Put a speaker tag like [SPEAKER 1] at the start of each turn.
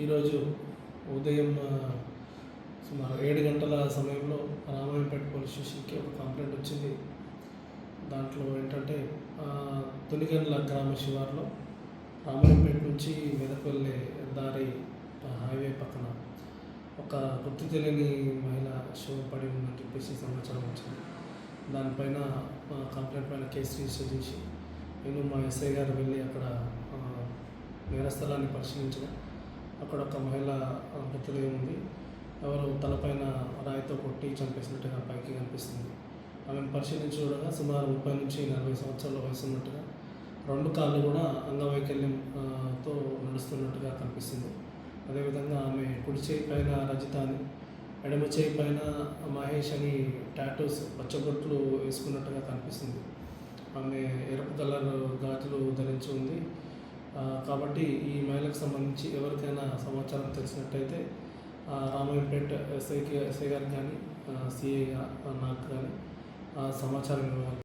[SPEAKER 1] ఈరోజు ఉదయం సుమారు 7 గంటల సమయంలో రామాయంపేట పోలీస్ స్టేషన్కి ఒక కంప్లైంట్ వచ్చింది. దాంట్లో ఏంటంటే తునిగండ్ల గ్రామ శివారులో రామాయంపేట నుంచి మెదక్ వెళ్ళే దారి హైవే పక్కన ఒక గుర్తు తెలియని మహిళ శవం పడి ఉందని చెప్పేసి సమాచారం వచ్చింది. దానిపైన కంప్లైంట్ పైన కేసు రిజిస్టర్ చేసి నేను మా ఎస్ఐ గారు వెళ్ళి అక్కడ నేరస్థలాన్ని పరిశీలించగా అక్కడ ఒక మహిళ మృతదేహం ఉంది. ఎవరు తలపైన రాయితో కొట్టి చంపేసినట్టుగా పైకి కనిపిస్తుంది. ఆమెను పరిశీలించి చూడగా సుమారు 30 నుంచి 40 సంవత్సరాల వయసు ఉన్నట్టుగా, 2 కాళ్ళు కూడా అంగవైకల్యంతో నడుస్తున్నట్టుగా కనిపిస్తుంది. అదేవిధంగా ఆమె కుడి చేయి పైన రజిత అని, ఎడమ చేయి పైన మహేష్ అని టాటూస్ పచ్చబొట్లు వేసుకున్నట్టుగా కనిపిస్తుంది. ఆమె ఎరుపు కలర్ గాజులు ధరించి ఉంది. కాబట్టి ఈ మహిళకు సంబంధించి ఎవరికైనా సమాచారం తెలిసినట్టయితే రామాయంపేట ఎస్ఐ గారికి కానీ సిఐ నాకు కానీ సమాచారం ఇవ్వాలి.